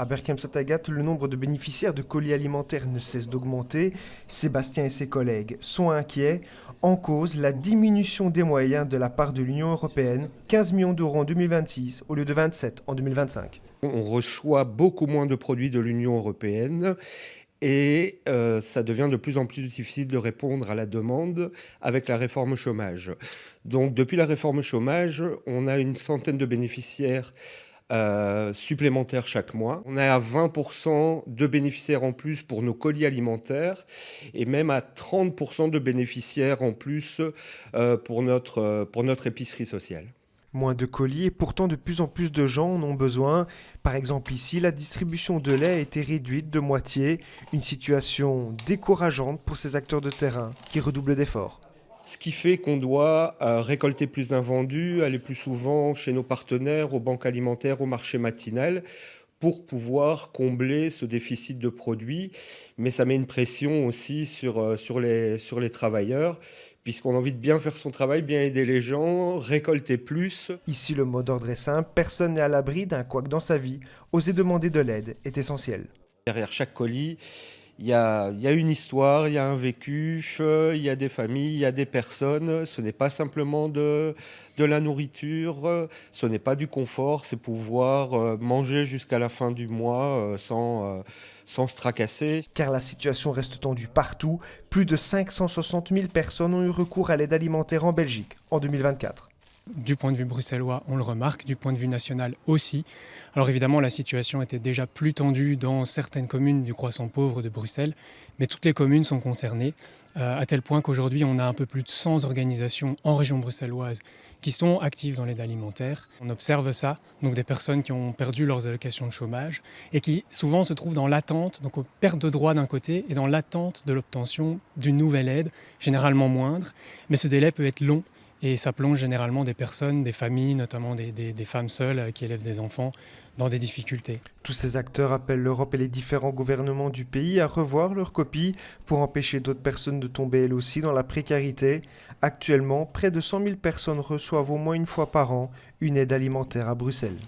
À Berchem-Satagat, le nombre de bénéficiaires de colis alimentaires ne cesse d'augmenter. Sébastien et ses collègues sont inquiets. En cause, la diminution des moyens de la part de l'Union européenne, 15 millions d'euros en 2026 au lieu de 27 en 2025. On reçoit beaucoup moins de produits de l'Union européenne et ça devient de plus en plus difficile de répondre à la demande avec la réforme chômage. Donc depuis la réforme chômage, on a une centaine de bénéficiaires supplémentaires chaque mois. On est à 20% de bénéficiaires en plus pour nos colis alimentaires et même à 30% de bénéficiaires en plus pour notre épicerie sociale. Moins de colis et pourtant de plus en plus de gens en ont besoin. Par exemple ici, la distribution de lait a été réduite de moitié. Une situation décourageante pour ces acteurs de terrain qui redoublent d'efforts. Ce qui fait qu'on doit récolter plus d'invendus, aller plus souvent chez nos partenaires, aux banques alimentaires, au marché matinal, pour pouvoir combler ce déficit de produits. Mais ça met une pression aussi sur les travailleurs, puisqu'on a envie de bien faire son travail, bien aider les gens, récolter plus. Ici, le mot d'ordre est simple, personne n'est à l'abri d'un couac dans sa vie. Oser demander de l'aide est essentiel. Derrière chaque colis, il y a une histoire, il y a un vécu, il y a des familles, il y a des personnes. Ce n'est pas simplement de la nourriture, ce n'est pas du confort, c'est pouvoir manger jusqu'à la fin du mois sans se tracasser. Car la situation reste tendue partout. Plus de 560 000 personnes ont eu recours à l'aide alimentaire en Belgique en 2024. Du point de vue bruxellois, on le remarque, du point de vue national aussi. Alors évidemment, la situation était déjà plus tendue dans certaines communes du croissant pauvre de Bruxelles, mais toutes les communes sont concernées, à tel point qu'aujourd'hui, on a un peu plus de 100 organisations en région bruxelloise qui sont actives dans l'aide alimentaire. On observe ça, donc des personnes qui ont perdu leurs allocations de chômage et qui souvent se trouvent dans l'attente, donc aux pertes de droits d'un côté et dans l'attente de l'obtention d'une nouvelle aide, généralement moindre, mais ce délai peut être long. Et ça plonge généralement des personnes, des familles, notamment des femmes seules qui élèvent des enfants, dans des difficultés. Tous ces acteurs appellent l'Europe et les différents gouvernements du pays à revoir leurs copies pour empêcher d'autres personnes de tomber elles aussi dans la précarité. Actuellement, près de 100 000 personnes reçoivent au moins une fois par an une aide alimentaire à Bruxelles.